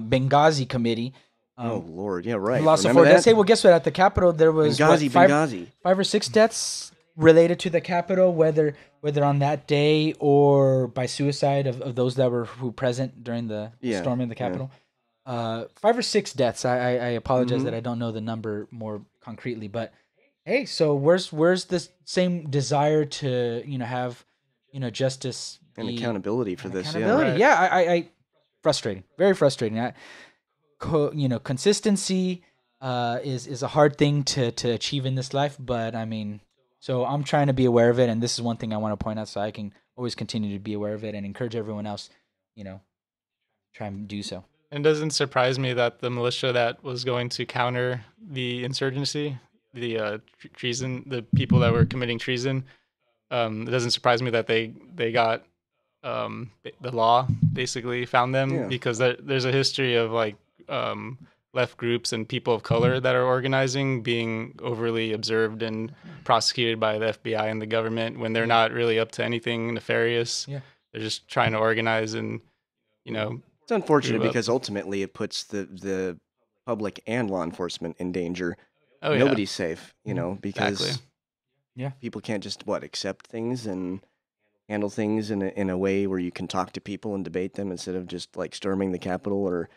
Benghazi committee? Oh Lord, yeah, right. Lost of Remember four deaths. that? Hey, well, guess what? At the Capitol, there was Benghazi. 5 or 6 deaths related to the Capitol, whether on that day or by suicide of those that were present during the storming of the Capitol. 5 or 6 deaths. I apologize that I don't know the number more concretely, but hey, so where's the same desire to have justice And accountability for this. accountability? Yeah. I frustrating, very frustrating. Consistency is a hard thing to achieve in this life, but I mean, so I'm trying to be aware of it, and this is one thing I want to point out, so I can always continue to be aware of it and encourage everyone else, try and do so. It doesn't surprise me that the militia that was going to counter the insurgency, the treason, the people that were committing treason, it doesn't surprise me that they got the law basically found them, because there's a history of like left groups and people of color that are organizing being overly observed and prosecuted by the FBI and the government when they're not really up to anything nefarious. Yeah. They're just trying to organize and It's unfortunate because ultimately it puts the public and law enforcement in danger. Oh, yeah. Nobody's safe, because Exactly. people can't just accept things and handle things in a way where you can talk to people and debate them instead of just like storming the Capitol or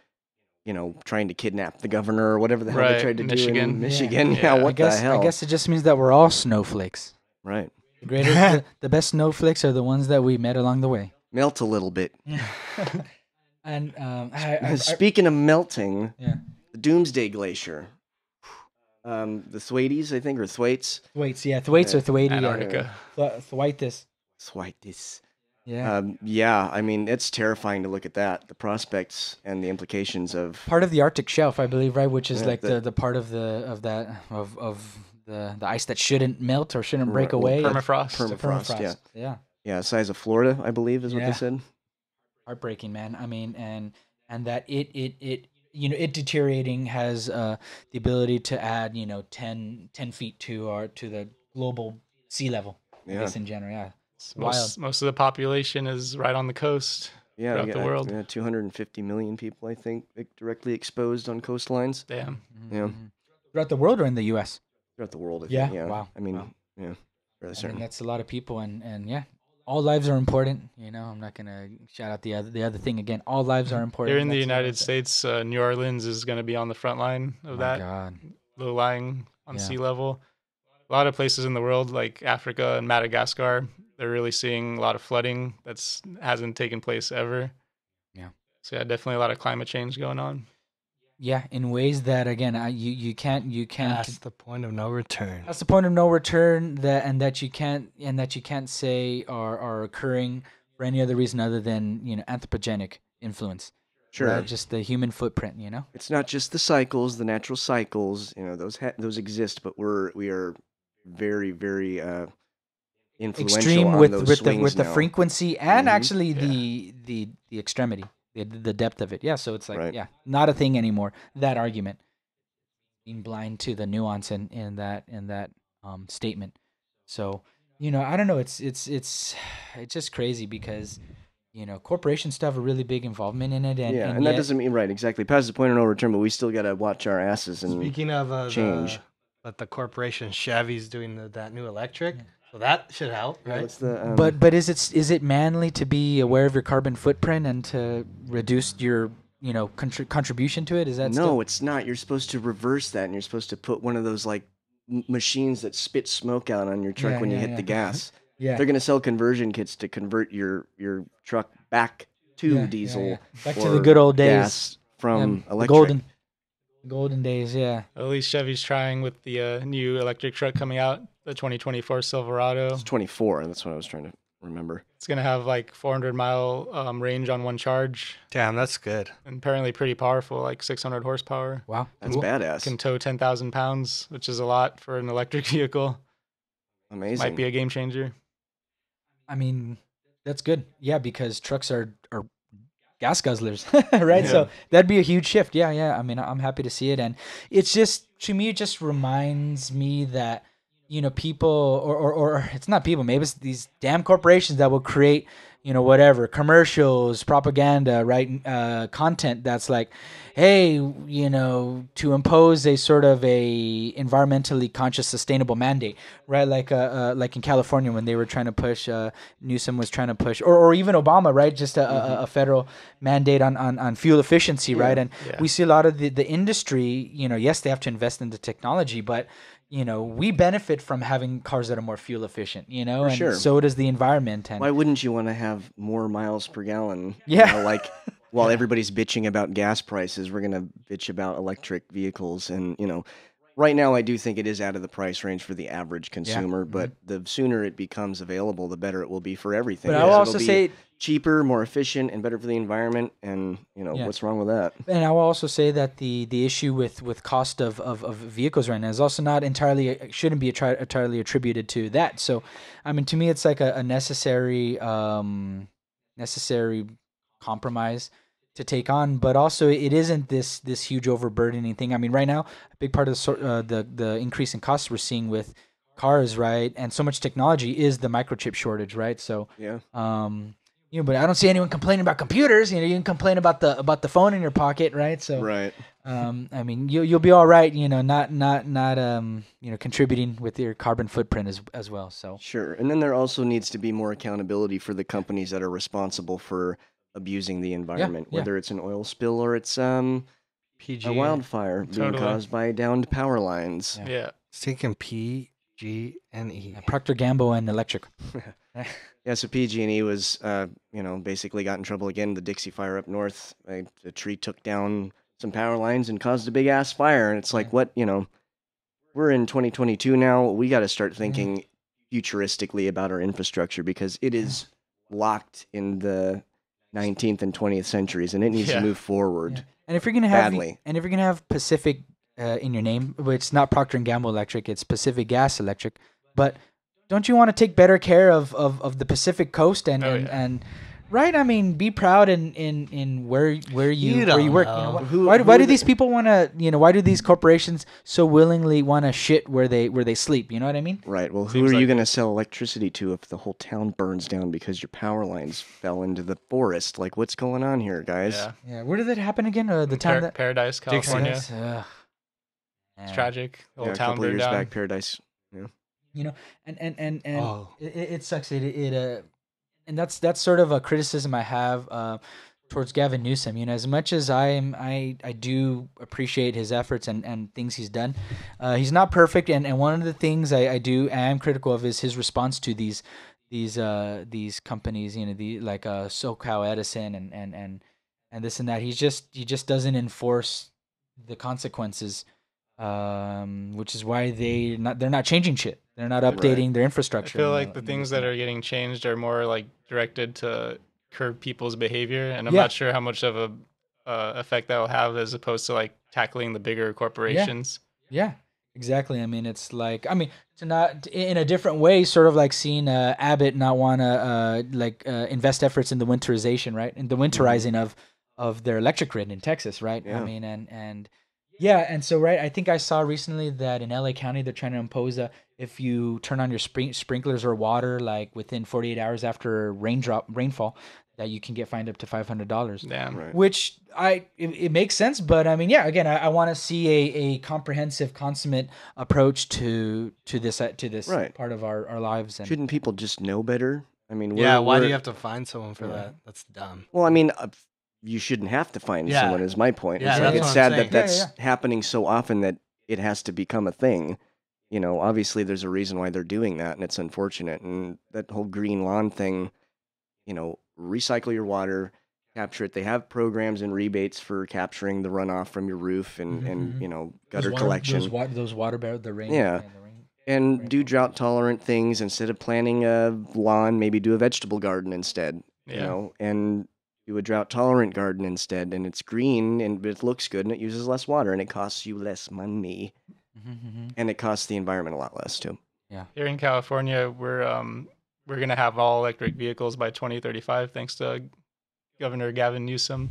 trying to kidnap the governor or whatever the hell they Right, tried to do Michigan. in Michigan. Yeah. What the hell? I guess it just means that we're all snowflakes. Right. The best snowflakes are the ones that we met along the way. Melt a little bit. And Speaking of melting, yeah. the Doomsday Glacier. The Thwaites, I think, or Thwaites. Thwaites, yeah, Thwaites or Thwaites. Antarctica. Thwaites. Thwaites. Yeah. I mean, it's terrifying to look at that, the prospects and the implications of Part of the Arctic shelf, I believe, right? Which is Yeah, like the- the part of the ice that shouldn't melt or shouldn't break Right, well, away. Permafrost. permafrost. Yeah, Yeah. yeah, size of Florida, I believe, is what Yeah. they said. Heartbreaking, man. I mean, and that it deteriorating has the ability to add 10 feet to the global sea level. I Yeah. guess in general, yeah. It's wild. Most of the population is right on the coast Yeah, throughout the world. 250 million people, I think, directly exposed on coastlines. Damn. Yeah, Throughout the world or in the U.S. throughout the world. I Yeah? think. Yeah. Wow. I mean, Wow. yeah, really I mean, certain. that's a lot of people, and yeah, all lives are important. I'm not gonna shout out the other thing again. All lives are important. Here in the That's what United I'm saying. States, New Orleans is going to be on the front line of Oh my that, God. low lying on Yeah. sea level. A lot of places in the world, like Africa and Madagascar, they're really seeing a lot of flooding that's hasn't taken place ever. Yeah. So yeah, definitely a lot of climate change going on. Yeah, in ways that again, you can't. That's the point of no return. That's the point of no return. That you can't say are occurring for any other reason other than anthropogenic influence. Sure. Right? Just the human footprint. It's not just the cycles, the natural cycles. Those exist, but we are very, very influential Extreme on with those the swings the now. frequency and Mhm. actually Yeah. the extremity, the depth of it. Yeah, so it's like Right. not a thing anymore. That argument, being blind to the nuance in that statement. So I don't know. It's just crazy because corporations still have a really big involvement in it, and And that doesn't mean right exactly past the point of no return, but we still got to watch our asses and Speaking of change. but the corporation Chevy's doing that new electric, so that should help, right? What's the But is it manly to be aware of your carbon footprint and to reduce your contribution to it? Is that No, it's not. You're supposed to reverse that, and you're supposed to put one of those like machines that spit smoke out on your truck Yeah, when you yeah, hit yeah. the gas. Yeah. They're gonna sell conversion kits to convert your truck back to Yeah, diesel, yeah. Back to or the good old days. gas from the electric. golden days, yeah. At least Chevy's trying with the new electric truck coming out, the 2024 Silverado. It's 24. That's what I was trying to remember. It's gonna have like 400-mile range on one charge, Damn, that's good. and apparently pretty powerful, like 600 horsepower. Wow. That's Cool. badass. Can tow 10,000 pounds, which is a lot for an electric vehicle. Amazing. Might be a game changer. I mean, that's good. Yeah, because trucks are gas guzzlers, right? Yeah. So that'd be a huge shift. Yeah, yeah. I mean, I'm happy to see it, and it's just, to me, it just reminds me that people, or it's not people, maybe it's these damn corporations that will create whatever commercials, propaganda, right? Content that's like, hey, to impose a sort of a environmentally conscious, sustainable mandate, right? Like in California when they were trying to push, Newsom was trying to push, or even Obama, right? Just a federal mandate on fuel efficiency, right? And we see a lot of the industry, yes, they have to invest in the technology, but we benefit from having cars that are more fuel efficient, and sure. so does the environment. And Why wouldn't you want to have more miles per gallon? Yeah. Like while everybody's bitching about gas prices, we're gonna bitch about electric vehicles. And right now I do think it is out of the price range for the average consumer. But the sooner it becomes available, the better it will be for everything. But I will It'll also be say, cheaper, more efficient, and better for the environment. And what's wrong with that? and I will also say that the issue with cost of vehicles right now is also not shouldn't be entirely attributed to that. So, I mean, to me, it's like a necessary compromise to take on, but also it isn't this huge overburdening thing. I mean, right now, a big part of the increase in costs we're seeing with cars, right, and so much technology is the microchip shortage, right? So, Yeah. But I don't see anyone complaining about computers. You can complain about the phone in your pocket, right? So, Right. I mean, you'll be all right. Not contributing with your carbon footprint as well. So Sure. And then there also needs to be more accountability for the companies that are responsible for abusing the environment, yeah. whether it's an oil spill or it's PG. a wildfire being Totally. caused by downed power lines. Yeah. Thinking PG&E. Procter Gamble and electric. Yeah, so PG&E was, basically got in trouble again. The Dixie Fire up north, a tree took down some power lines and caused a big ass fire. And it's like, what, we're in 2022 now. We got to start thinking futuristically about our infrastructure because it is locked in the 19th and 20th centuries, and it needs to move forward. Yeah. And if you're gonna have Pacific in your name, but it's not Procter and Gamble Electric, it's Pacific Gas Electric. But don't you want to take better care of the Pacific Coast and right? I mean, be proud in where you work. Why do these people want to? Why do these corporations so willingly want to shit where they sleep? You know what I mean? Right. Well, who are you going to sell electricity to if the whole town burns down because your power lines fell into the forest? Like, what's going on here, guys? Yeah. Yeah. Where did that happen again? The town that Paradise, California. It's Yeah. tragic. The whole a town couple of burned years down. back, Paradise. And Oh. it sucks. And that's sort of a criticism I have towards Gavin Newsom. As much as I do appreciate his efforts and things he's done, he's not perfect. And one of the things I am critical of is his response to these companies. Like SoCal Edison and this and that. He just doesn't enforce the consequences. Which is why they're not changing shit. They're not updating their I infrastructure. feel like the things that are getting changed are more like directed to curb people's behavior, and I'm Yeah. not sure how much of a effect that will have as opposed to like tackling the bigger corporations. Yeah, exactly. I mean, it's like, to not in a different way, sort of like seeing Abbott not want to invest efforts in the winterization, right? In the winterizing of their electric grid in Texas, right? Yeah. I mean, and so, right, I think I saw recently that in LA County, they're trying to impose if you turn on your sprinklers or water, like within 48 hours after rainfall, that you can get fined up to $500. Damn. Right. Which it makes sense, but I mean, yeah, again, I want to see a comprehensive, consummate approach to this Right. part of our lives. And Shouldn't people just know better? I mean, Yeah, why do we're- you have to find someone for that? That's dumb. Well, I mean, you shouldn't have to find Yeah. someone. Is my point. Yeah, It's that's like, what it's I'm sad saying. that that's happening so often that it has to become a thing. You know, obviously there's a reason why they're doing that, and it's unfortunate. And that whole green lawn thing, you know, recycle your water, capture it. They have programs and rebates for capturing the runoff from your roof and you know, gutter collection. Those water barrels, the rain. Yeah. And do drought tolerant things instead of planting a lawn. Maybe do a vegetable garden instead. You Yeah. know, and do a drought tolerant garden instead. And it's green and it looks good and it uses less water and it costs you less money. And it costs the environment a lot less too. Yeah. Here in California, we're gonna have all electric vehicles by 2035, thanks to Governor Gavin Newsom.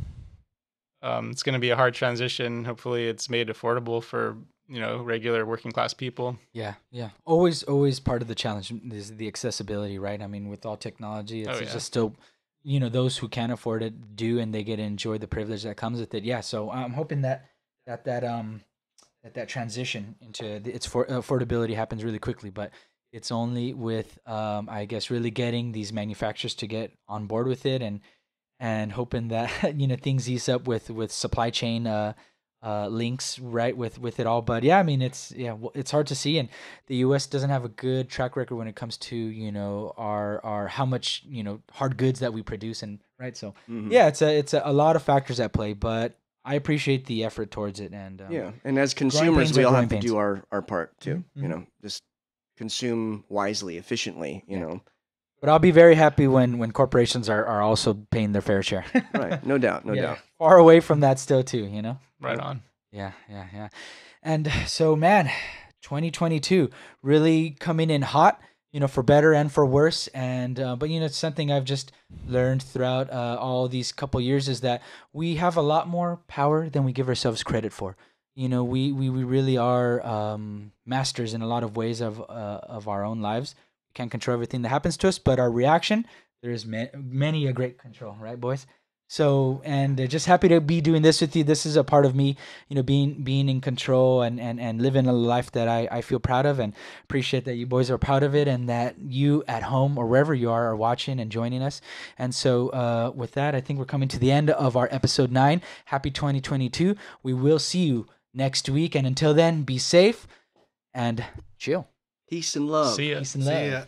It's gonna be a hard transition. Hopefully, it's made affordable for regular working class people. Yeah, yeah. Always part of the challenge is the accessibility, right? I mean, with all technology, it's just still, those who can afford it do, and they get to enjoy the privilege that comes with it. Yeah. So I'm hoping that transition into its affordability happens really quickly, but it's only with, I guess, really getting these manufacturers to get on board with it, and hoping that things ease up with supply chain links, right, with it all. But yeah, I mean, it's hard to see, and the U.S. doesn't have a good track record when it comes to our how much hard goods that we produce, and right. So yeah, it's a lot of factors at play, but I appreciate the effort towards it, and and as consumers, we all have to do our part too. Just consume wisely, efficiently. You know. But I'll be very happy when corporations are also paying their fair share. Right, no doubt, no doubt. Far away from that still too, Right on. Yeah. And so, man, 2022 really coming in hot, for better and for worse. And but it's something I've just learned throughout all these couple years is that we have a lot more power than we give ourselves credit for. We really are masters in a lot of ways of our own lives. We can't control everything that happens to us, but our reaction, there is many a great control, right, boys? So, and just happy to be doing this with you. This is a part of me, being in control and living a life that I feel proud of, and appreciate that you boys are proud of it, and that you at home or wherever you are watching and joining us. And so with that, I think we're coming to the end of our episode 9. Happy 2022. We will see you next week. And until then, be safe and chill. Peace and love. See ya. Peace and love. See ya.